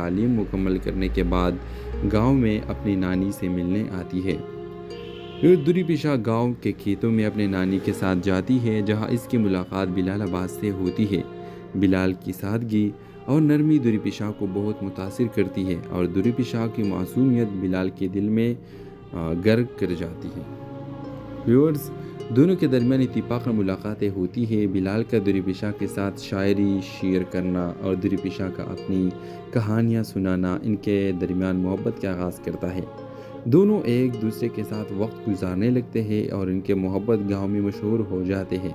تعلیم مکمل کرنے کے بعد گاؤں میں اپنی نانی سے ملنے آتی ہے۔ دوری پیشہ گاؤں کے کھیتوں میں اپنے نانی کے ساتھ جاتی ہے، جہاں اس کی ملاقات بلال عباس سے ہوتی ہے۔ بلال کی سادگی اور نرمی دوری پیشہ کو بہت متاثر کرتی ہے اور دوری پیشہ کی معصومیت بلال کے دل میں غرق کر جاتی ہے۔ ویورز، دونوں کے درمیان اتفاق ملاقاتیں ہوتی ہے۔ بلال کا دوری پیشہ کے ساتھ شاعری شیئر کرنا اور دوری پیشہ کا اپنی کہانیاں سنانا ان کے درمیان محبت کا آغاز کرتا ہے۔ دونوں ایک دوسرے کے ساتھ وقت گزارنے لگتے ہیں اور ان کے محبت گاؤں میں مشہور ہو جاتے ہیں۔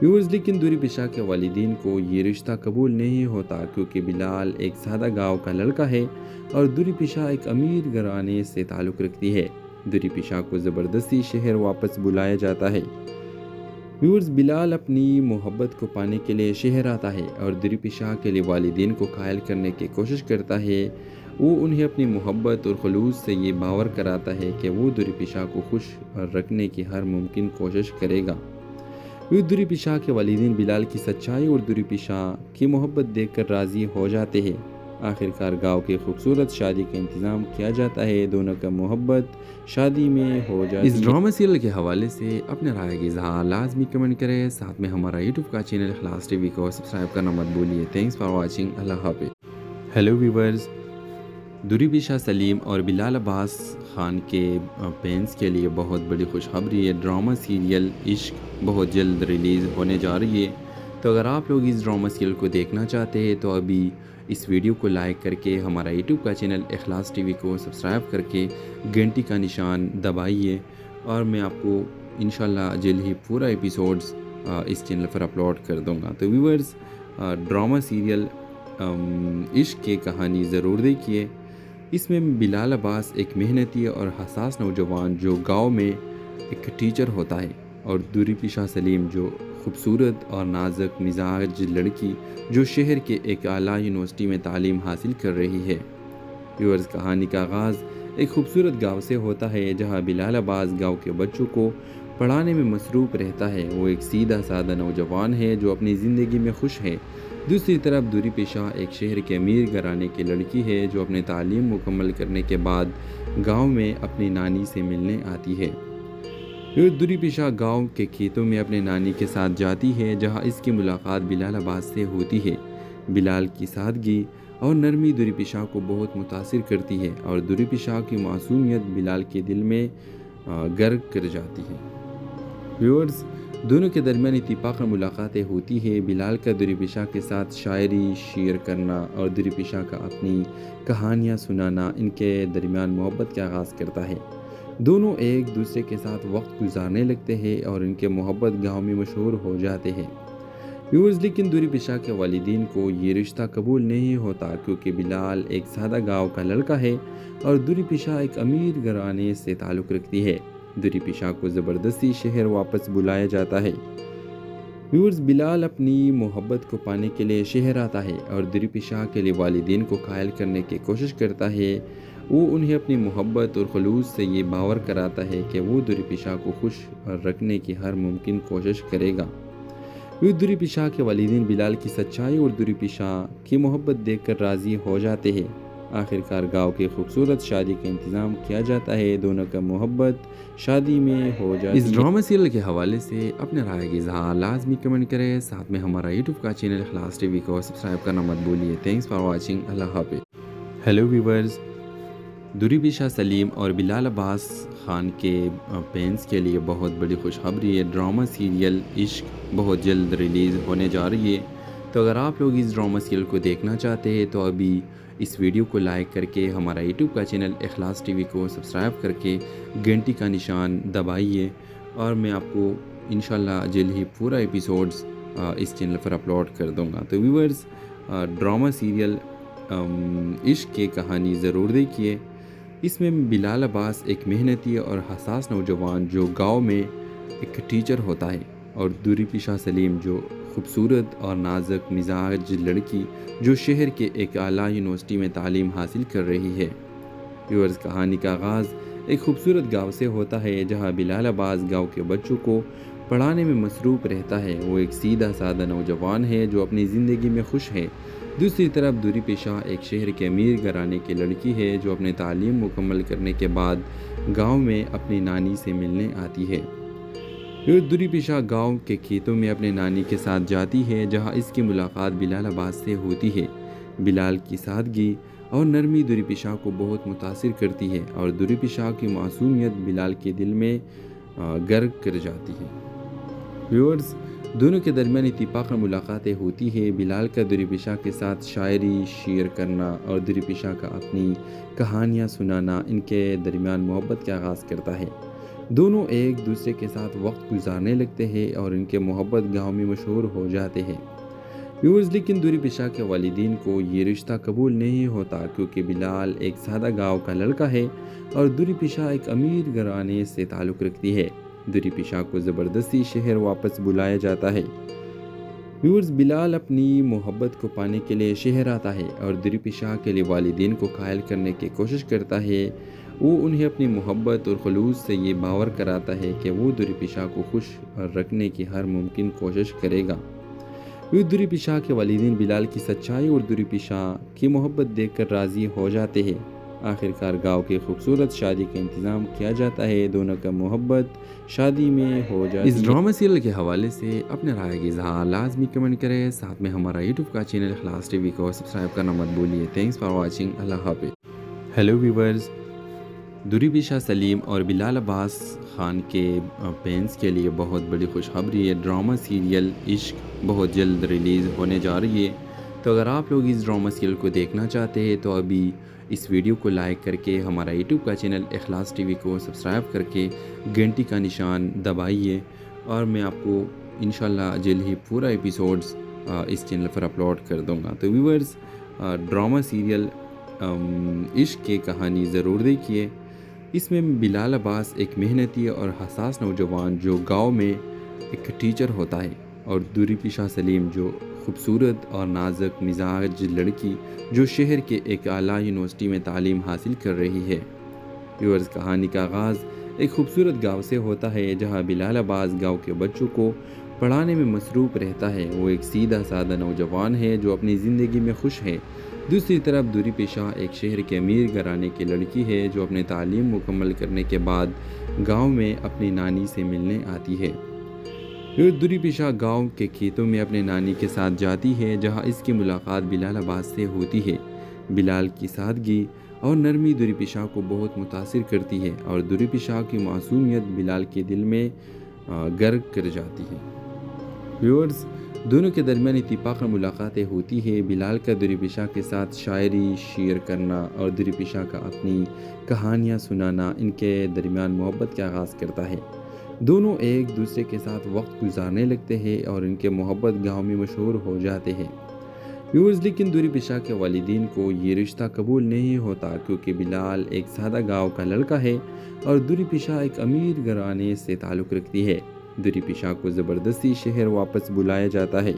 ویورز، لیکن دوری پیشہ کے والدین کو یہ رشتہ قبول نہیں ہوتا، کیونکہ بلال ایک سادہ گاؤں کا لڑکا ہے اور دوری پیشہ ایک امیر گھرانے سے تعلق رکھتی ہے۔ دوری پیشہ کو زبردستی شہر واپس بلایا جاتا ہے۔ ویورز، بلال اپنی محبت کو پانے کے لیے شہر آتا ہے اور دوری پیشہ کے لیے والدین کو قائل کرنے کی کوشش کرتا ہے۔ وہ انہیں اپنی محبت اور خلوص سے یہ باور کراتا ہے کہ وہ دوری پیشہ کو خوش رکھنے کی ہر ممکن کوشش کرے گا۔ دوری پیشہ کے والدین بلال کی سچائی اور دوری پیشہ کی محبت دیکھ کر راضی ہو جاتے ہیں۔ آخرکار گاؤں کی خوبصورت شادی کا انتظام کیا جاتا ہے۔ دونوں کا محبت شادی میں ہو جاتی ہے۔ اس ڈرامہ سیریل کے حوالے سے اپنے رائے کی اظہار لازمی کمنٹ کریں، ساتھ میں ہمارا یوٹیوب کا چینل اخلاص ٹی وی کو سبسکرائب کرنا مت بھولیے۔ Thanks for watching. اللہ حافظ۔ ہیلو ویورز، دوری پیشہ سلیم اور بلال عباس خان کے فینس کے لیے بہت بڑی خوشخبری ہے۔ ڈرامہ سیریل عشق بہت جلد ریلیز ہونے جا رہی ہے، تو اگر آپ لوگ اس ڈرامہ سیریل کو دیکھنا چاہتے ہیں تو ابھی اس ویڈیو کو لائک کر کے ہمارا یوٹیوب کا چینل اخلاص ٹی وی کو سبسکرائب کر کے گھنٹی کا نشان دبائیے، اور میں آپ کو انشاءاللہ جلد ہی پورا ایپیسوڈز اس چینل پر اپلوڈ کر دوں گا۔ تو ویورز، ڈرامہ سیریل عشق کی کہانی ضرور دیکھیے۔ اس میں بلال عباس ایک محنتی اور حساس نوجوان جو گاؤں میں ایک ٹیچر ہوتا ہے، اور دوری پیشہ سلیم جو خوبصورت اور نازک مزاج لڑکی جو شہر کے ایک اعلیٰ یونیورسٹی میں تعلیم حاصل کر رہی ہے۔ ویورز، کہانی کا آغاز ایک خوبصورت گاؤں سے ہوتا ہے، جہاں بلال عباس گاؤں کے بچوں کو پڑھانے میں مصروف رہتا ہے۔ وہ ایک سیدھا سادہ نوجوان ہے جو اپنی زندگی میں خوش ہے۔ دوسری طرف دوری پیشہ ایک شہر کے امیر گھرانے کی لڑکی ہے جو اپنی تعلیم مکمل کرنے کے بعد گاؤں میں اپنی نانی سے ملنے آتی ہے۔ دوری پیشہ گاؤں کے کھیتوں میں اپنے نانی کے ساتھ جاتی ہے، جہاں اس کی ملاقات بلال عباس سے ہوتی ہے۔ بلال کی سادگی اور نرمی دوری پیشہ کو بہت متاثر کرتی ہے اور دوری پیشہ کی معصومیت بلال کے دل میں غرق کر جاتی ہے۔ ویورز، دونوں کے درمیان اتفاق ملاقاتیں ہوتی ہے۔ بلال کا دوری پیشہ کے ساتھ شاعری شیئر کرنا اور دوری پیشہ کا اپنی کہانیاں سنانا ان کے درمیان محبت کا آغاز کرتا ہے۔ دونوں ایک دوسرے کے ساتھ وقت گزارنے لگتے ہیں اور ان کے محبت گاؤں میں مشہور ہو جاتے ہیں۔ ویورز، لیکن دوری پیشہ کے والدین کو یہ رشتہ قبول نہیں ہوتا، کیونکہ بلال ایک سادہ گاؤں کا لڑکا ہے اور دوری پیشہ ایک امیر گھرانے سے تعلق رکھتی ہے۔ دوری پیشہ کو زبردستی شہر واپس بلایا جاتا ہے۔ ویورز، بلال اپنی محبت کو پانے کے لیے شہر آتا ہے اور دوری پیشہ کے لیے والدین کو قائل کرنے کی کوشش کرتا ہے۔ وہ انہیں اپنی محبت اور خلوص سے یہ باور کراتا ہے کہ وہ دوری پیشہ کو خوش رکھنے کی ہر ممکن کوشش کرے گا۔ دوری پیشہ کے والدین بلال کی سچائی اور دوری پیشہ کی محبت دیکھ کر راضی ہو جاتے ہیں۔ آخرکار گاؤں کی خوبصورت شادی کا انتظام کیا جاتا ہے۔ دونوں کا محبت شادی میں ہو جاتی ہے۔ اس ڈرامہ سیریل کے حوالے سے اپنے رائے کی اظہار لازمی کمنٹ کریں، ساتھ میں ہمارا یوٹیوب کا چینل اخلاص ٹی وی کو سبسکرائب کرنا مت بھولیے۔ Thanks for watching. اللہ حافظ۔ ہیلو ویورز، دوری پیشہ سلیم اور بلال عباس خان کے فینس کے لیے بہت بڑی خوشخبری ہے۔ ڈرامہ سیریل عشق بہت جلد ریلیز ہونے جا رہی ہے، تو اگر آپ لوگ اس ڈرامہ سیریل کو دیکھنا چاہتے ہیں تو ابھی اس ویڈیو کو لائک کر کے ہمارا یوٹیوب کا چینل اخلاص ٹی وی کو سبسکرائب کر کے گھنٹی کا نشان دبائیے، اور میں آپ کو انشاءاللہ جلد ہی پورا ایپیسوڈز اس چینل پر اپلوڈ کر دوں گا۔ تو ویورز، ڈرامہ سیریل عشق کی کہانی ضرور دیکھیے۔ اس میں بلال عباس ایک محنتی اور حساس نوجوان جو گاؤں میں ایک ٹیچر ہوتا ہے، اور دوری پیشہ سلیم جو خوبصورت اور نازک مزاج لڑکی جو شہر کے ایک اعلیٰ یونیورسٹی میں تعلیم حاصل کر رہی ہے۔ ویورز، کہانی کا آغاز ایک خوبصورت گاؤں سے ہوتا ہے، جہاں بلال عباس گاؤں کے بچوں کو پڑھانے میں مصروف رہتا ہے۔ وہ ایک سیدھا سادہ نوجوان ہے جو اپنی زندگی میں خوش ہے۔ دوسری طرف دوری پیشہ ایک شہر کے امیر گھرانے کی لڑکی ہے جو اپنی تعلیم مکمل کرنے کے بعد گاؤں میں اپنی نانی سے ملنے آتی ہے۔ دوری پیشہ گاؤں کے کھیتوں میں اپنے نانی کے ساتھ جاتی ہے جہاں اس کی ملاقات بلال عباس سے ہوتی ہے۔ بلال کی سادگی اور نرمی دوری پیشہ کو بہت متاثر کرتی ہے اور دوری پیشہ کی معصومیت بلال کے دل میں غرق کر جاتی ہے۔ ویورز، دونوں کے درمیان اتفاقاً ملاقاتیں ہوتی ہے۔ بلال کا دوری پیشہ کے ساتھ شاعری شیئر کرنا اور دوری پیشہ کا اپنی کہانیاں سنانا ان کے درمیان محبت کا آغاز کرتا ہے۔ دونوں ایک دوسرے کے ساتھ وقت گزارنے لگتے ہیں اور ان کے محبت گاؤں میں مشہور ہو جاتے ہیں۔ ویورز، لیکن دوری پیشہ کے والدین کو یہ رشتہ قبول نہیں ہوتا کیونکہ بلال ایک سادہ گاؤں کا لڑکا ہے اور دوری پیشہ ایک امیر گھرانے سے تعلق رکھتی ہے۔ دوری پیشہ کو زبردستی شہر واپس بلایا جاتا ہے۔ ویورز، بلال اپنی محبت کو پانے کے لیے شہر آتا ہے اور دوری پیشہ کے لیے والدین کو قائل کرنے کی کوشش کرتا ہے۔ وہ انہیں اپنی محبت اور خلوص سے یہ باور کراتا ہے کہ وہ دوری پیشہ کو خوش رکھنے کی ہر ممکن کوشش کرے گا۔ دوری پیشہ کے والدین بلال کی سچائی اور دوری پیشہ کی محبت دیکھ کر راضی ہو جاتے ہیں۔ آخرکار گاؤں کی خوبصورت شادی کا انتظام کیا جاتا ہے۔ دونوں کا محبت شادی میں ہو جاتی ہے۔ اس ڈرامہ سیریل کے حوالے سے اپنے رائے کا اظہار لازمی کمنٹ کریں۔ ساتھ میں ہمارا یوٹیوب کا چینل اخلاص ٹی وی کو سبسکرائب کرنا مت بھولیے۔ Thanks for watching. اللہ حافظ۔ ہیلو ویورز، دوری پیشہ سلیم اور بلال عباس خان کے فینس کے لیے بہت بڑی خوشخبری ہے۔ ڈرامہ سیریل عشق بہت جلد ریلیز ہونے جا رہی ہے۔ تو اگر آپ لوگ اس ڈرامہ سیریل کو دیکھنا چاہتے ہیں تو ابھی اس ویڈیو کو لائک کر کے ہمارا یوٹیوب کا چینل اخلاص ٹی وی کو سبسکرائب کر کے گھنٹی کا نشان دبائیے، اور میں آپ کو انشاءاللہ جلد ہی پورا ایپیسوڈز اس چینل پر اپلوڈ کر دوں گا۔ تو ویورز، ڈرامہ سیریل عشق کی کہانی ضرور دیکھیے۔ اس میں بلال عباس ایک محنتی اور حساس نوجوان جو گاؤں میں ایک ٹیچر ہوتا ہے، اور دوری پیشہ سلیم جو خوبصورت اور نازک مزاج لڑکی جو شہر کے ایک اعلیٰ یونیورسٹی میں تعلیم حاصل کر رہی ہے۔ ویورز، کہانی کا آغاز ایک خوبصورت گاؤں سے ہوتا ہے جہاں بلال عباس گاؤں کے بچوں کو پڑھانے میں مصروف رہتا ہے۔ وہ ایک سیدھا سادہ نوجوان ہے جو اپنی زندگی میں خوش ہے۔ دوسری طرف دوری پیشہ ایک شہر کے امیر گھرانے کی لڑکی ہے جو اپنی تعلیم مکمل کرنے کے بعد گاؤں میں اپنی نانی سے ملنے آتی ہے۔ دوری پیشہ گاؤں کے کھیتوں میں اپنے نانی کے ساتھ جاتی ہے جہاں اس کی ملاقات بلال عباس سے ہوتی ہے۔ بلال کی سادگی اور نرمی دوری پیشہ کو بہت متاثر کرتی ہے اور دوری پیشہ کی معصومیت بلال کے دل میں غرق کر جاتی ہے۔ ویورز، دونوں کے درمیان اتفاقاً ملاقاتیں ہوتی ہے۔ بلال کا دوری پیشہ کے ساتھ شاعری شیئر کرنا اور دوری پیشہ کا اپنی کہانیاں سنانا ان کے درمیان محبت کا آغاز کرتا ہے۔ دونوں ایک دوسرے کے ساتھ وقت گزارنے لگتے ہیں اور ان کے محبت گاؤں میں مشہور ہو جاتے ہیں۔ ویورز، لیکن دوری پیشہ کے والدین کو یہ رشتہ قبول نہیں ہوتا کیونکہ بلال ایک سادہ گاؤں کا لڑکا ہے اور دوری پیشہ ایک امیر گھرانے سے تعلق رکھتی ہے۔ دوری پیشہ کو زبردستی شہر واپس بلایا جاتا ہے۔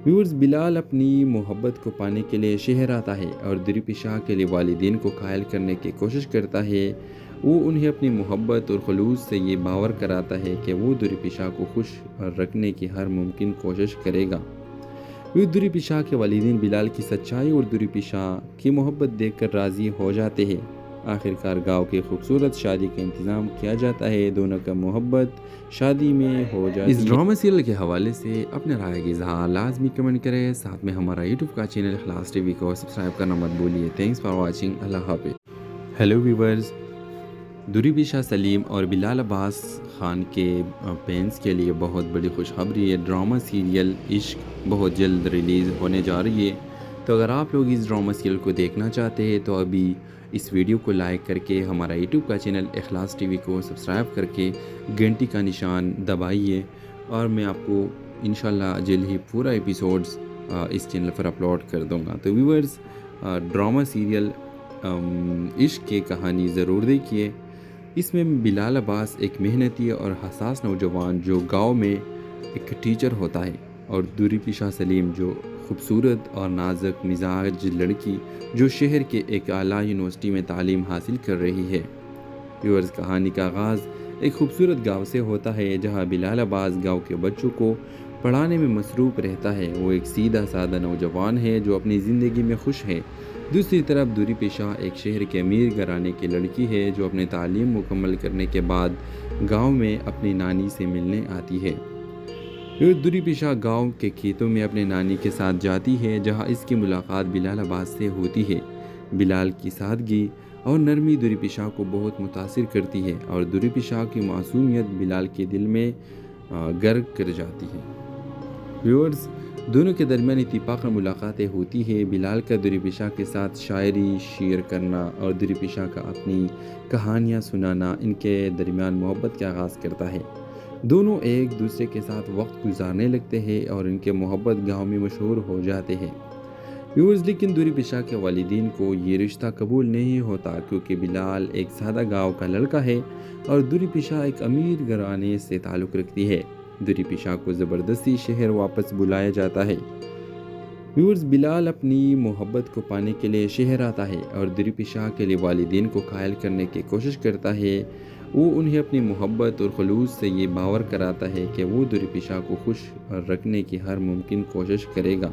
ویورز، بلال اپنی محبت کو پانے کے لیے شہر آتا ہے اور دوری پیشہ کے لیے والدین کو قائل کرنے کی کوشش کرتا ہے۔ وہ انہیں اپنی محبت اور خلوص سے یہ باور کراتا ہے کہ وہ دوری پیشہ کو خوش رکھنے کی ہر ممکن کوشش کرے گا۔ دوری پیشہ کے والدین بلال کی سچائی اور دوری پیشہ کی محبت دیکھ کر راضی ہو جاتے ہیں۔ آخرکار گاؤں کی خوبصورت شادی کا انتظام کیا جاتا ہے۔ دونوں کا محبت شادی میں ہو جاتی ہے۔ اس ڈرامہ سیریل کے حوالے سے اپنے رائے کا اظہار لازمی کمنٹ کریں۔ ساتھ میں ہمارا یوٹیوب کا چینل اخلاص ٹی وی کو سبسکرائب کرنا مت بھولیے۔ Thanks for watching. اللہ حافظ۔ ہیلو ویورز، دوری پیشہ سلیم اور بلال عباس خان کے فینس کے لیے بہت بڑی خوشخبری ہے۔ ڈرامہ سیریل عشق بہت جلد ریلیز ہونے جا رہی ہے۔ تو اگر آپ لوگ اس ڈرامہ سیریل کو دیکھنا چاہتے ہیں تو ابھی اس ویڈیو کو لائک کر کے ہمارا یوٹیوب کا چینل اخلاص ٹی وی کو سبسکرائب کر کے گھنٹی کا نشان دبائیے، اور میں آپ کو انشاءاللہ جلد ہی پورا ایپیسوڈز اس چینل پر اپلوڈ کر دوں گا۔ تو ویورز، ڈرامہ سیریل عشق کی کہانی ضرور دیکھیے۔ اس میں بلال عباس ایک محنتی اور حساس نوجوان جو گاؤں میں ایک ٹیچر ہوتا ہے، اور دوری پیشہ سلیم جو خوبصورت اور نازک مزاج لڑکی جو شہر کے ایک اعلیٰ یونیورسٹی میں تعلیم حاصل کر رہی ہے۔ ویورز، کہانی کا آغاز ایک خوبصورت گاؤں سے ہوتا ہے جہاں بلال عباس گاؤں کے بچوں کو پڑھانے میں مصروف رہتا ہے۔ وہ ایک سیدھا سادہ نوجوان ہے جو اپنی زندگی میں خوش ہے۔ دوسری طرف دوری پیشہ ایک شہر کے امیر گھرانے کی لڑکی ہے جو اپنی تعلیم مکمل کرنے کے بعد گاؤں میں اپنی نانی سے ملنے آتی ہے۔ دوری پیشہ گاؤں کے کھیتوں میں اپنے نانی کے ساتھ جاتی ہے جہاں اس کی ملاقات بلال عباس سے ہوتی ہے۔ بلال کی سادگی اور نرمی دوری پیشہ کو بہت متاثر کرتی ہے اور دوری پیشہ کی معصومیت بلال کے دل میں غرق کر جاتی ہے۔ ویورز، دونوں کے درمیان اتفاقاً ملاقاتیں ہوتی ہے۔ بلال کا دوری پیشہ کے ساتھ شاعری شیئر کرنا اور دوری پیشہ کا اپنی کہانیاں سنانا ان کے درمیان محبت کا آغاز کرتا ہے۔ دونوں ایک دوسرے کے ساتھ وقت گزارنے لگتے ہیں اور ان کے محبت گاؤں میں مشہور ہو جاتے ہیں۔ ویورز، لیکن دوری پیشہ کے والدین کو یہ رشتہ قبول نہیں ہوتا کیونکہ بلال ایک سادہ گاؤں کا لڑکا ہے اور دوری پیشہ ایک امیر گھرانے سے تعلق رکھتی ہے۔ دوری پیشہ کو زبردستی شہر واپس بلایا جاتا ہے۔ ویورز، بلال اپنی محبت کو پانے کے لیے شہر آتا ہے اور دوری پیشہ کے لیے والدین کو قائل کرنے کی کوشش کرتا ہے۔ وہ انہیں اپنی محبت اور خلوص سے یہ باور کراتا ہے کہ وہ دوری پیشہ کو خوش رکھنے کی ہر ممکن کوشش کرے گا۔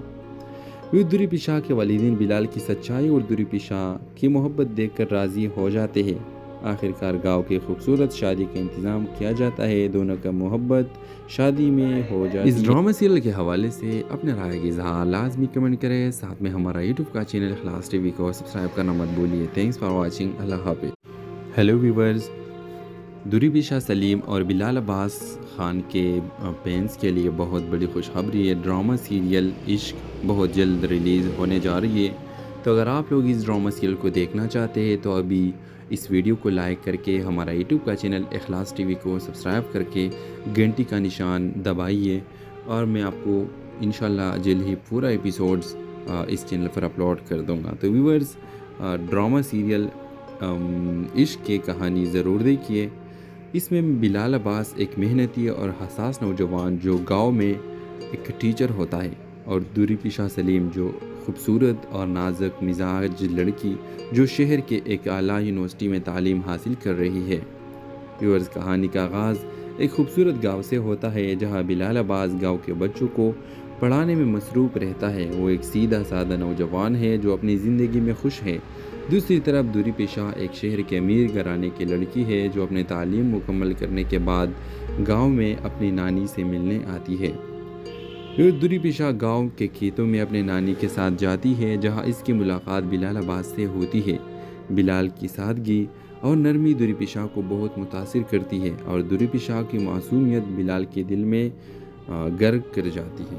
دوری پیشہ کے والدین بلال کی سچائی اور دوری پیشہ کی محبت دیکھ کر راضی ہو جاتے ہیں۔ آخرکار گاؤں کی خوبصورت شادی کا انتظام کیا جاتا ہے۔ دونوں کا محبت شادی میں ہو جاتی ہے۔ اس ڈرامہ سیریل کے حوالے سے اپنے رائے کی اظہار لازمی کمنٹ کریں۔ ساتھ میں ہمارا یوٹیوب کا چینل اخلاص ٹی وی کو سبسکرائب کرنا مت بھولیے۔ Thanks for watching. اللہ حافظ۔ ہیلو ویورز، دوری پیشہ سلیم اور بلال عباس خان کے فینس کے لیے بہت بڑی خوشخبری ہے۔ ڈرامہ سیریل عشق بہت جلد ریلیز ہونے جا رہی ہے۔ تو اگر آپ لوگ اس ڈرامہ سیریل کو دیکھنا چاہتے ہیں تو ابھی اس ویڈیو کو لائک کر کے ہمارا یوٹیوب کا چینل اخلاص ٹی وی کو سبسکرائب کر کے گھنٹی کا نشان دبائیے اور میں آپ کو انشاءاللہ جلد ہی پورا ایپیسوڈز اس چینل پر اپلوڈ کر دوں گا۔ تو ویورز، ڈرامہ سیریل عشق کی کہانی ضرور دیکھیے۔ اس میں بلال عباس ایک محنتی اور حساس نوجوان جو گاؤں میں ایک ٹیچر ہوتا ہے اور دوری پیشہ سلیم جو خوبصورت اور نازک مزاج لڑکی جو شہر کے ایک اعلیٰ یونیورسٹی میں تعلیم حاصل کر رہی ہے۔ ویورز، کہانی کا آغاز ایک خوبصورت گاؤں سے ہوتا ہے جہاں بلال عباس گاؤں کے بچوں کو پڑھانے میں مصروف رہتا ہے۔ وہ ایک سیدھا سادہ نوجوان ہے جو اپنی زندگی میں خوش ہے۔ دوسری طرف دوری پیشہ ایک شہر کے امیر گھرانے کی لڑکی ہے جو اپنی تعلیم مکمل کرنے کے بعد گاؤں میں اپنی نانی سے ملنے آتی ہے۔ دوری پیشہ گاؤں کے کھیتوں میں اپنے نانی کے ساتھ جاتی ہے جہاں اس کی ملاقات بلال عباس سے ہوتی ہے۔ بلال کی سادگی اور نرمی دوری پیشہ کو بہت متاثر کرتی ہے اور دوری پیشہ کی معصومیت بلال کے دل میں غرق کر جاتی ہے۔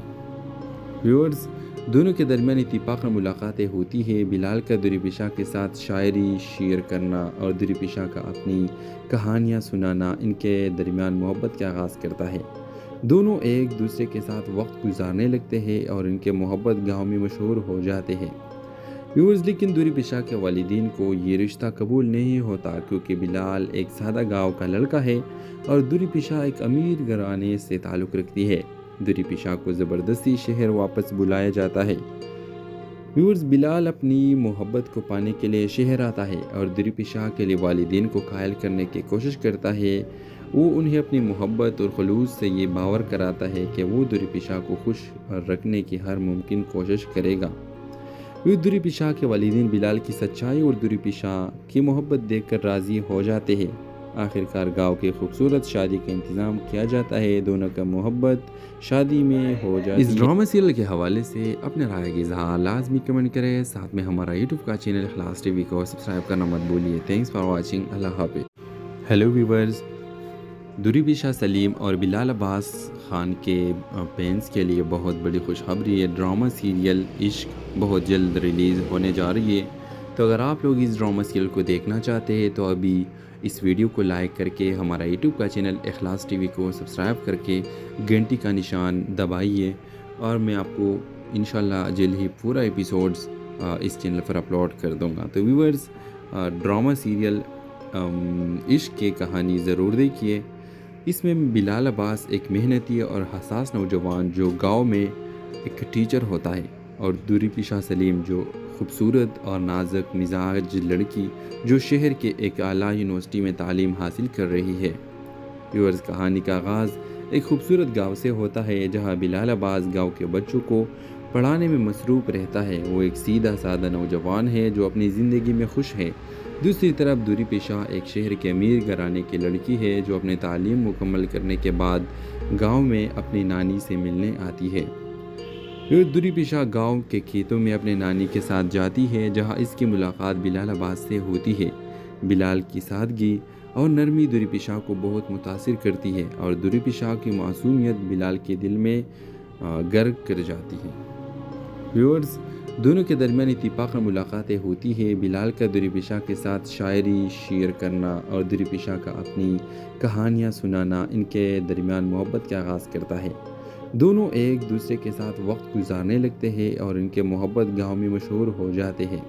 ویورز، دونوں کے درمیان اتفاقاً ملاقاتیں ہوتی ہے۔ بلال کا دوری پیشہ کے ساتھ شاعری شیئر کرنا اور دوری پیشہ کا اپنی کہانیاں سنانا ان کے درمیان محبت کا آغاز کرتا ہے۔ دونوں ایک دوسرے کے ساتھ وقت گزارنے لگتے ہیں اور ان کے محبت گاؤں میں مشہور ہو جاتے ہیں۔ ویورز، لیکن دوری پیشہ کے والدین کو یہ رشتہ قبول نہیں ہوتا کیونکہ بلال ایک سادہ گاؤں کا لڑکا ہے اور دوری پیشہ ایک امیر گھرانے سے تعلق رکھتی ہے۔ دوری پیشہ کو زبردستی شہر واپس بلایا جاتا ہے۔ ویورز، بلال اپنی محبت کو پانے کے لیے شہر آتا ہے اور دوری پیشہ کے لیے والدین کو قائل کرنے کی کوشش کرتا ہے۔ وہ انہیں اپنی محبت اور خلوص سے یہ باور کراتا ہے کہ وہ دوری پیشہ کو خوش رکھنے کی ہر ممکن کوشش کرے گا۔ دوری پیشہ کے والدین بلال کی سچائی اور دوری پیشہ کی محبت دیکھ کر راضی ہو جاتے ہیں۔ آخرکار گاؤں کی خوبصورت شادی کا انتظام کیا جاتا ہے۔ دونوں کا محبت شادی میں ہو جاتی ہے۔ اس ڈرامہ سیریل کے حوالے سے اپنے رائے کی اظہار لازمی کمنٹ کریں۔ ساتھ میں ہمارا یوٹیوب کا چینل اخلاص ٹی وی کو سبسکرائب کرنا مت بھولیے۔ Thanks for watching. اللہ حافظ۔ ہیلو ویورز، دوری پیشہ سلیم اور بلال عباس خان کے فینس کے لیے بہت بڑی خوشخبری ہے۔ ڈرامہ سیریل عشق بہت جلد ریلیز ہونے جا رہی ہے۔ تو اگر آپ لوگ اس ڈرامہ سیریل کو دیکھنا چاہتے ہیں تو ابھی اس ویڈیو کو لائک کر کے ہمارا یوٹیوب کا چینل اخلاص ٹی وی کو سبسکرائب کر کے گھنٹی کا نشان دبائیے اور میں آپ کو انشاءاللہ جلد ہی پورا ایپیسوڈز اس چینل پر اپلوڈ کر دوں گا۔ تو ویورز، ڈرامہ سیریل عشق کی کہانی ضرور دیکھیے۔ اس میں بلال عباس ایک محنتی اور حساس نوجوان جو گاؤں میں ایک ٹیچر ہوتا ہے اور دوری پیشہ سلیم جو خوبصورت اور نازک مزاج لڑکی جو شہر کے ایک اعلیٰ یونیورسٹی میں تعلیم حاصل کر رہی ہے۔ ویورز، کہانی کا آغاز ایک خوبصورت گاؤں سے ہوتا ہے جہاں بلال عباس گاؤں کے بچوں کو پڑھانے میں مصروف رہتا ہے۔ وہ ایک سیدھا سادہ نوجوان ہے جو اپنی زندگی میں خوش ہے۔ دوسری طرف دوری پیشہ ایک شہر کے امیر گھرانے کی لڑکی ہے جو اپنی تعلیم مکمل کرنے کے بعد گاؤں میں اپنی نانی سے ملنے آتی ہے۔ دوری پیشہ گاؤں کے کھیتوں میں اپنے نانی کے ساتھ جاتی ہے جہاں اس کی ملاقات بلال عباس سے ہوتی ہے۔ بلال کی سادگی اور نرمی دوری پیشہ کو بہت متاثر کرتی ہے اور دوری پیشہ کی معصومیت بلال کے دل میں غرق کر جاتی ہے۔ ویورز، دونوں کے درمیان اتفاقاً ملاقاتیں ہوتی ہے۔ بلال کا دوری پیشہ کے ساتھ شاعری شیئر کرنا اور دوری پیشہ کا اپنی کہانیاں سنانا ان کے درمیان محبت کا آغاز کرتا ہے۔ دونوں ایک دوسرے کے ساتھ وقت گزارنے لگتے ہیں اور ان کے محبت گاؤں میں مشہور ہو جاتے ہیں۔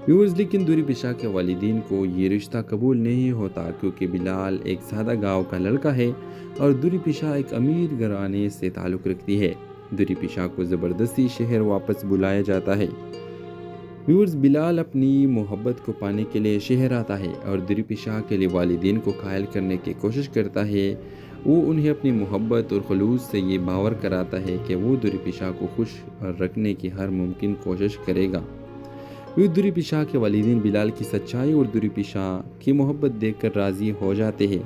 ویورز، لیکن دوری پیشہ کے والدین کو یہ رشتہ قبول نہیں ہوتا کیونکہ بلال ایک سادہ گاؤں کا لڑکا ہے اور دوری پیشہ ایک امیر گھرانے سے تعلق رکھتی ہے۔ دوری پیشہ کو زبردستی شہر واپس بلایا جاتا ہے۔ ویورز، بلال اپنی محبت کو پانے کے لیے شہر آتا ہے اور دوری پیشہ کے لیے والدین کو قائل کرنے کی کوشش کرتا ہے۔ وہ انہیں اپنی محبت اور خلوص سے یہ باور کراتا ہے کہ وہ دوری پیشہ کو خوش رکھنے کی ہر ممکن کوشش کرے گا۔ دوری پیشہ کے والدین بلال کی سچائی اور دوری پیشہ کی محبت دیکھ کر راضی ہو جاتے ہیں۔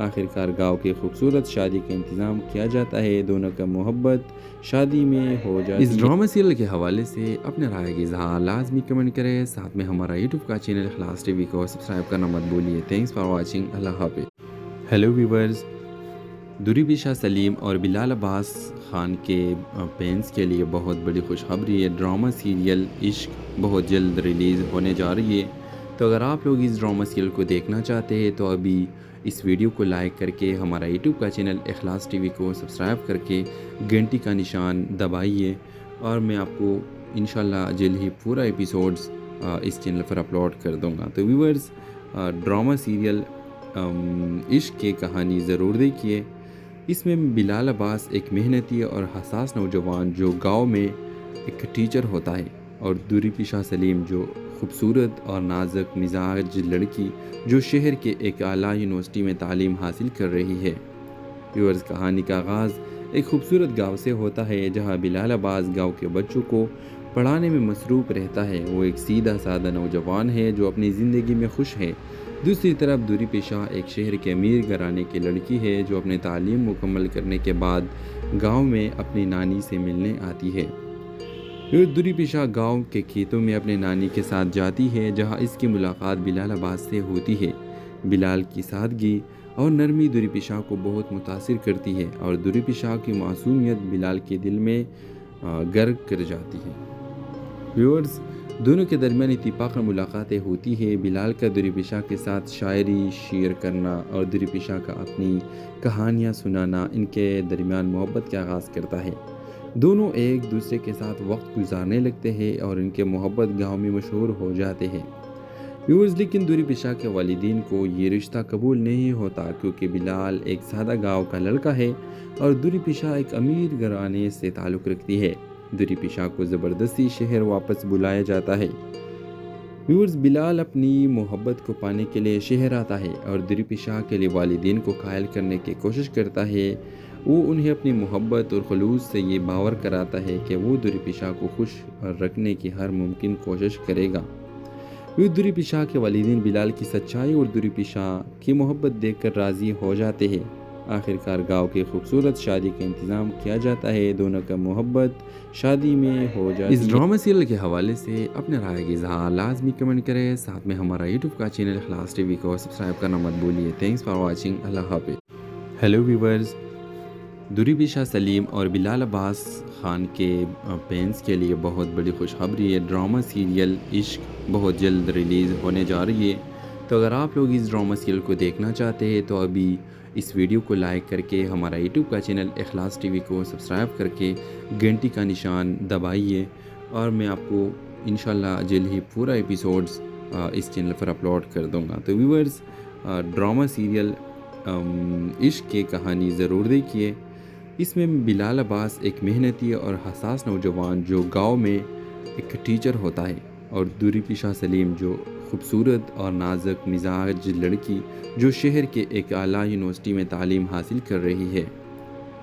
آخرکار گاؤں کی خوبصورت شادی کا انتظام کیا جاتا ہے۔ دونوں کا محبت شادی میں ہو جاتی ہے۔ اس ڈرامہ سیریل کے حوالے سے اپنے رائے کی اظہار لازمی کمنٹ کریں۔ ساتھ میں ہمارا یوٹیوب کا چینل اخلاص ٹی وی کو سبسکرائب کرنا مت بھولیے۔ Thanks for watching. اللہ حافظ۔ ہیلو ویورز، دوری پیشہ سلیم اور بلال عباس خان کے فینس کے لیے بہت بڑی خوشخبری ہے۔ ڈرامہ سیریل عشق بہت جلد ریلیز ہونے جا رہی ہے۔ تو اگر آپ لوگ اس ڈرامہ سیریل کو دیکھنا چاہتے ہیں تو ابھی اس ویڈیو کو لائک کر کے ہمارا یوٹیوب کا چینل اخلاص ٹی وی کو سبسکرائب کر کے گھنٹی کا نشان دبائیے، اور میں آپ کو انشاءاللہ جلد ہی پورا ایپیسوڈز اس چینل پر اپلوڈ کر دوں گا۔ تو ویورز، ڈرامہ سیریل عشق کی کہانی ضرور دیکھیے۔ اس میں بلال عباس ایک محنتی اور حساس نوجوان جو گاؤں میں ایک ٹیچر ہوتا ہے، اور دوری پیشہ سلیم جو خوبصورت اور نازک مزاج لڑکی جو شہر کے ایک اعلیٰ یونیورسٹی میں تعلیم حاصل کر رہی ہے۔ ویورز، کہانی کا آغاز ایک خوبصورت گاؤں سے ہوتا ہے جہاں بلال عباس گاؤں کے بچوں کو پڑھانے میں مصروف رہتا ہے۔ وہ ایک سیدھا سادہ نوجوان ہے جو اپنی زندگی میں خوش ہے۔ دوسری طرف دوری پیشہ ایک شہر کے امیر گھرانے کی لڑکی ہے جو اپنی تعلیم مکمل کرنے کے بعد گاؤں میں اپنی نانی سے ملنے آتی ہے۔ دوری پیشہ گاؤں کے کھیتوں میں اپنے نانی کے ساتھ جاتی ہے جہاں اس کی ملاقات بلال عباس سے ہوتی ہے۔ بلال کی سادگی اور نرمی دوری پیشہ کو بہت متاثر کرتی ہے اور دوری پیشہ کی معصومیت بلال کے دل میں غرق کر جاتی ہے۔ ویورز، دونوں کے درمیان اتفاقاً ملاقاتیں ہوتی ہے۔ بلال کا دوری پیشہ کے ساتھ شاعری شیئر کرنا اور دوری پیشہ کا اپنی کہانیاں سنانا ان کے درمیان محبت کا آغاز کرتا ہے۔ دونوں ایک دوسرے کے ساتھ وقت گزارنے لگتے ہیں اور ان کے محبت گاؤں میں مشہور ہو جاتے ہیں۔ ویورز، لیکن دوری پیشہ کے والدین کو یہ رشتہ قبول نہیں ہوتا کیونکہ بلال ایک سادہ گاؤں کا لڑکا ہے اور دوری پیشہ ایک امیر گھرانے سے تعلق رکھتی ہے۔ دوری پیشہ کو زبردستی شہر واپس بلایا جاتا ہے۔ ویورز، بلال اپنی محبت کو پانے کے لیے شہر آتا ہے اور دوری پیشہ کے لیے والدین کو قائل کرنے کی کوشش کرتا ہے۔ وہ انہیں اپنی محبت اور خلوص سے یہ باور کراتا ہے کہ وہ دوری پیشہ کو خوش رکھنے کی ہر ممکن کوشش کرے گا۔ دوری پیشہ کے والدین بلال کی سچائی اور دوری پیشہ کی محبت دیکھ کر راضی ہو جاتے ہیں۔ آخرکار گاؤں کی خوبصورت شادی کا انتظام کیا جاتا ہے۔ دونوں کا محبت شادی میں ہو جاتی ہے۔ اس ڈرامہ سیریل کے حوالے سے اپنے رائے کی اظہار لازمی کمنٹ کریں۔ ساتھ میں ہمارا یوٹیوب کا چینل اخلاص ٹی وی کو سبسکرائب کرنا مت بھولیے۔ Thanks for watching. اللہ حافظ۔ ہیلو ویورز، دوری پیشہ سلیم اور بلال عباس خان کے فینس کے لیے بہت بڑی خوشخبری ہے۔ ڈرامہ سیریل عشق بہت جلد ریلیز ہونے جا رہی ہے۔ تو اگر آپ لوگ اس ڈرامہ سیریل کو دیکھنا چاہتے ہیں تو ابھی اس ویڈیو کو لائک کر کے ہمارا یوٹیوب کا چینل اخلاص ٹی وی کو سبسکرائب کر کے گھنٹی کا نشان دبائیے، اور میں آپ کو انشاءاللہ جلد ہی پورا ایپیسوڈز اس چینل پر اپلوڈ کر دوں گا۔ تو ویورز، ڈرامہ سیریل عشق کی کہانی ضرور دیکھیے۔ اس میں بلال عباس ایک محنتی اور حساس نوجوان جو گاؤں میں ایک ٹیچر ہوتا ہے، اور دوری پیشہ سلیم جو خوبصورت اور نازک مزاج لڑکی جو شہر کے ایک اعلیٰ یونیورسٹی میں تعلیم حاصل کر رہی ہے۔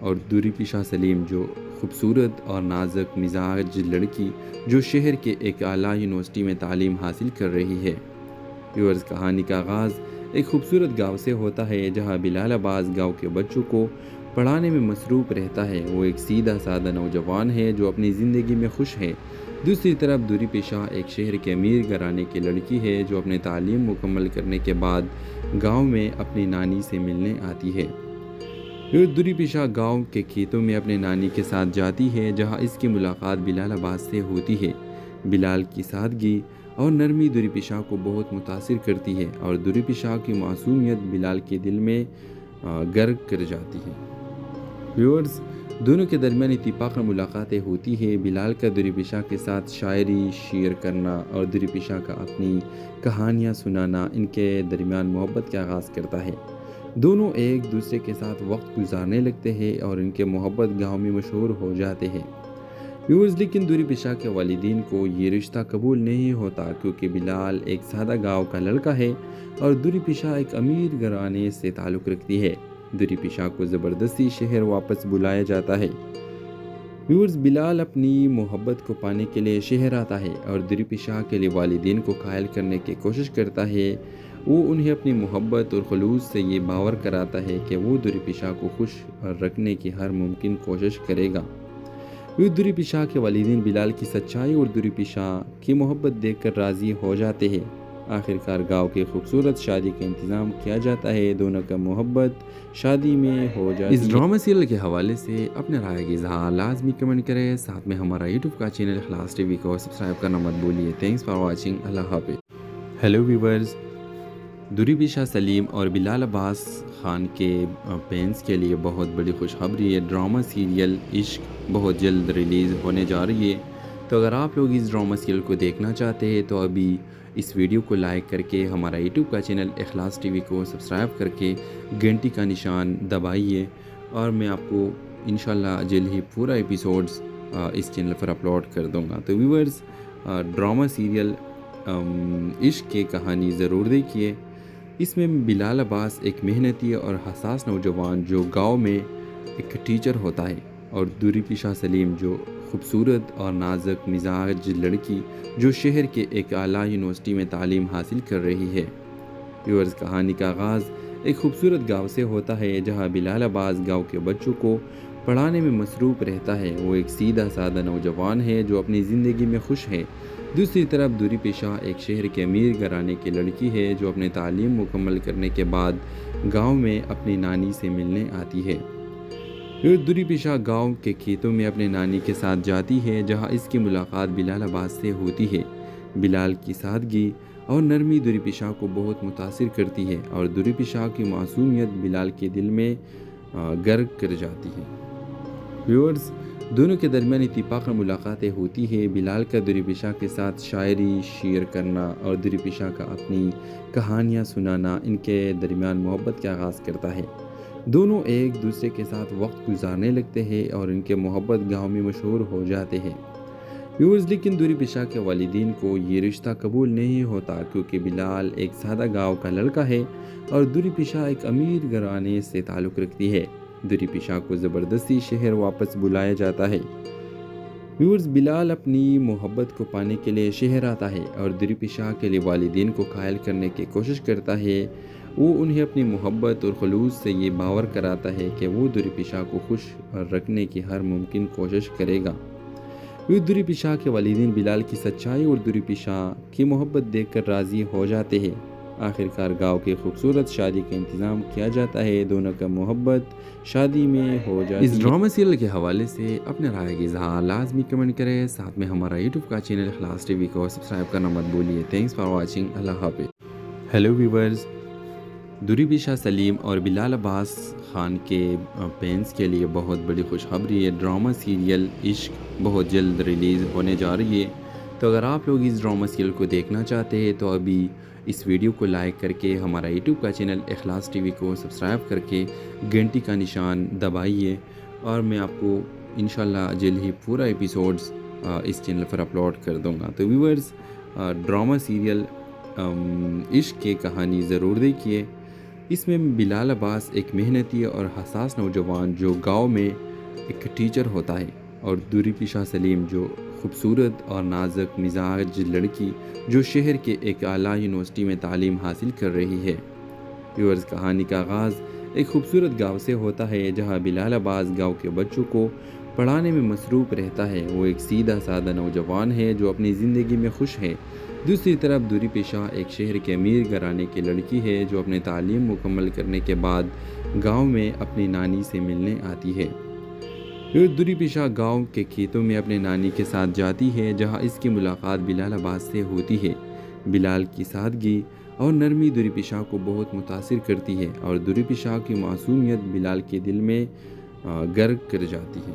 اور دوری پیشہ سلیم جو خوبصورت اور نازک مزاج لڑکی جو شہر کے ایک اعلیٰ یونیورسٹی میں تعلیم حاصل کر رہی ہے۔ ویورز، کہانی کا آغاز ایک خوبصورت گاؤں سے ہوتا ہے جہاں بلال عباس گاؤں کے بچوں کو پڑھانے میں مصروف رہتا ہے۔ وہ ایک سیدھا سادہ نوجوان ہے جو اپنی زندگی میں خوش ہے۔ دوسری طرف دوری پیشہ ایک شہر کے امیر گھرانے کی لڑکی ہے جو اپنی تعلیم مکمل کرنے کے بعد گاؤں میں اپنی نانی سے ملنے آتی ہے۔ دوری پیشہ گاؤں کے کھیتوں میں اپنے نانی کے ساتھ جاتی ہے جہاں اس کی ملاقات بلال عباس سے ہوتی ہے۔ بلال کی سادگی اور نرمی دوری پیشہ کو بہت متاثر کرتی ہے اور دوری پیشہ کی معصومیت بلال کے دل میں غرق کر جاتی ہے۔ ویورز، دونوں کے درمیان اتفاقاً ملاقاتیں ہوتی ہے۔ بلال کا دوری پیشہ کے ساتھ شاعری شیئر کرنا اور دوری پیشہ کا اپنی کہانیاں سنانا ان کے درمیان محبت کا آغاز کرتا ہے۔ دونوں ایک دوسرے کے ساتھ وقت گزارنے لگتے ہیں اور ان کے محبت گاؤں میں مشہور ہو جاتے ہیں۔ ویورز، لیکن دوری پیشہ کے والدین کو یہ رشتہ قبول نہیں ہوتا کیونکہ بلال ایک سادہ گاؤں کا لڑکا ہے اور دوری پیشہ ایک امیر گھرانے سے تعلق رکھتی ہے۔ دوری پیشہ کو زبردستی شہر واپس بلایا جاتا ہے۔ ویورز، بلال اپنی محبت کو پانے کے لیے شہر آتا ہے اور دوری پیشہ کے لیے والدین کو قائل کرنے کی کوشش کرتا ہے۔ وہ انہیں اپنی محبت اور خلوص سے یہ باور کراتا ہے کہ وہ دوری پیشہ کو خوش رکھنے کی ہر ممکن کوشش کرے گا۔ دوری پیشہ کے والدین بلال کی سچائی اور دوری پیشہ کی محبت دیکھ کر راضی ہو جاتے ہیں۔ آخرکار گاؤں کی خوبصورت شادی کا انتظام کیا جاتا ہے۔ دونوں کا محبت شادی میں ہو جاتی ہے۔ اس ڈرامہ سیریل کے حوالے سے اپنے رائے کی اظہار لازمی کمنٹ کریں۔ ساتھ میں ہمارا یوٹیوب کا چینل اخلاص ٹی وی کو سبسکرائب کرنا مت بھولیے۔ Thanks for watching. اللہ حافظ۔ ہیلو ویورز، دوری پیشہ سلیم اور بلال عباس خان کے فینس کے لیے بہت بڑی خوشخبری ہے۔ ڈرامہ سیریل عشق بہت جلد ریلیز ہونے جا رہی ہے۔ تو اگر آپ لوگ اس ڈرامہ سیریل کو دیکھنا چاہتے ہیں تو ابھی اس ویڈیو کو لائک کر کے ہمارا یوٹیوب کا چینل اخلاص ٹی وی کو سبسکرائب کر کے گھنٹی کا نشان دبائیے، اور میں آپ کو انشاءاللہ جلد ہی پورا ایپیسوڈز اس چینل پر اپلوڈ کر دوں گا۔ تو ویورز، ڈرامہ سیریل عشق کی کہانی ضرور دیکھیے۔ اس میں بلال عباس ایک محنتی اور حساس نوجوان جو گاؤں میں ایک ٹیچر ہوتا ہے، اور دوری پیشہ سلیم جو خوبصورت اور نازک مزاج لڑکی جو شہر کے ایک اعلیٰ یونیورسٹی میں تعلیم حاصل کر رہی ہے۔ ویورز، کہانی کا آغاز ایک خوبصورت گاؤں سے ہوتا ہے جہاں بلال عباس گاؤں کے بچوں کو پڑھانے میں مصروف رہتا ہے۔ وہ ایک سیدھا سادہ نوجوان ہے جو اپنی زندگی میں خوش ہے۔ دوسری طرف دوری پیشہ ایک شہر کے امیر گھرانے کی لڑکی ہے جو اپنی تعلیم مکمل کرنے کے بعد گاؤں میں اپنی نانی سے ملنے آتی ہے۔ دوری پیشہ گاؤں کے کھیتوں میں اپنے نانی کے ساتھ جاتی ہے جہاں اس کی ملاقات بلال عباس سے ہوتی ہے۔ بلال کی سادگی اور نرمی دوری پیشہ کو بہت متاثر کرتی ہے اور دوری پیشہ کی معصومیت بلال کے دل میں غرق کر جاتی ہے۔ ویورز، دونوں کے درمیان اتفاقاً ملاقاتیں ہوتی ہے۔ بلال کا دوری پیشہ کے ساتھ شاعری شیئر کرنا اور دوری پیشہ کا اپنی کہانیاں سنانا ان کے درمیان محبت کا آغاز کرتا ہے۔ دونوں ایک دوسرے کے ساتھ وقت گزارنے لگتے ہیں اور ان کے محبت گاؤں میں مشہور ہو جاتے ہیں۔ ویورز، لیکن دوری پیشہ کے والدین کو یہ رشتہ قبول نہیں ہوتا کیونکہ بلال ایک سادہ گاؤں کا لڑکا ہے اور دوری پیشہ ایک امیر گھرانے سے تعلق رکھتی ہے۔ دوری پیشہ کو زبردستی شہر واپس بلایا جاتا ہے۔ ویورز، بلال اپنی محبت کو پانے کے لیے شہر آتا ہے اور دوری پیشہ کے لیے والدین کو قائل کرنے کی کوشش کرتا ہے۔ وہ انہیں اپنی محبت اور خلوص سے یہ باور کراتا ہے کہ وہ دوری پیشہ کو خوش رکھنے کی ہر ممکن کوشش کرے گا۔ دوری پیشہ کے والدین بلال کی سچائی اور دوری پیشہ کی محبت دیکھ کر راضی ہو جاتے ہیں۔ آخرکار گاؤں کی خوبصورت شادی کا انتظام کیا جاتا ہے۔ دونوں کا محبت شادی میں ہو جاتی ہے۔ اس ڈرامہ سیریل کے حوالے سے اپنے رائے کی اظہار لازمی کمنٹ کریں۔ ساتھ میں ہمارا یوٹیوب کا چینل اخلاص ٹی وی کو سبسکرائب کرنا مت بھولیے۔ Thanks for watching. اللہ حافظ۔ ہیلو ویورز، دوری پیشہ سلیم اور بلال عباس خان کے فینس کے لیے بہت بڑی خوشخبری ہے۔ ڈرامہ سیریل عشق بہت جلد ریلیز ہونے جا رہی ہے۔ تو اگر آپ لوگ اس ڈرامہ سیریل کو دیکھنا چاہتے ہیں تو ابھی اس ویڈیو کو لائک کر کے ہمارا یوٹیوب کا چینل اخلاص ٹی وی کو سبسکرائب کر کے گھنٹی کا نشان دبائیے، اور میں آپ کو انشاءاللہ جلد ہی پورا ایپیسوڈز اس چینل پر اپلوڈ کر دوں گا۔ تو ویورز، ڈرامہ سیریل عشق کی کہانی ضرور دیکھیے۔ اس میں بلال عباس ایک محنتی اور حساس نوجوان جو گاؤں میں ایک ٹیچر ہوتا ہے، اور دوری پیشہ سلیم جو خوبصورت اور نازک مزاج لڑکی جو شہر کے ایک اعلیٰ یونیورسٹی میں تعلیم حاصل کر رہی ہے۔ ویورز، کہانی کا آغاز ایک خوبصورت گاؤں سے ہوتا ہے جہاں بلال عباس گاؤں کے بچوں کو پڑھانے میں مصروف رہتا ہے۔ وہ ایک سیدھا سادہ نوجوان ہے جو اپنی زندگی میں خوش ہے۔ دوسری طرف دوری پیشہ ایک شہر کے امیر گھرانے کی لڑکی ہے جو اپنی تعلیم مکمل کرنے کے بعد گاؤں میں اپنی نانی سے ملنے آتی ہے۔ دوری پیشہ گاؤں کے کھیتوں میں اپنے نانی کے ساتھ جاتی ہے جہاں اس کی ملاقات بلال عباس سے ہوتی ہے۔ بلال کی سادگی اور نرمی دوری پیشہ کو بہت متاثر کرتی ہے اور دوری پیشہ کی معصومیت بلال کے دل میں غرق کر جاتی ہے۔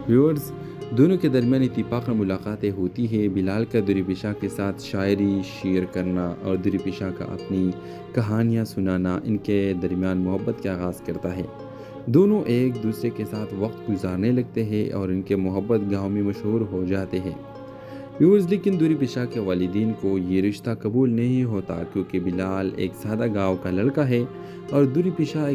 ویورز، دونوں کے درمیان اتفاقاً ملاقاتیں ہوتی ہے۔ بلال کا دوری پیشہ کے ساتھ شاعری شیئر کرنا اور دوری پیشہ کا اپنی کہانیاں سنانا ان کے درمیان محبت کا آغاز کرتا ہے۔ دونوں ایک دوسرے کے ساتھ وقت گزارنے لگتے ہیں اور ان کے محبت گاؤں میں مشہور ہو جاتے ہیں۔ ویورز، لیکن دوری پیشہ کے والدین کو یہ رشتہ قبول نہیں ہوتا کیونکہ بلال ایک سادہ گاؤں کا لڑکا ہے اور دوری پیشہ ایک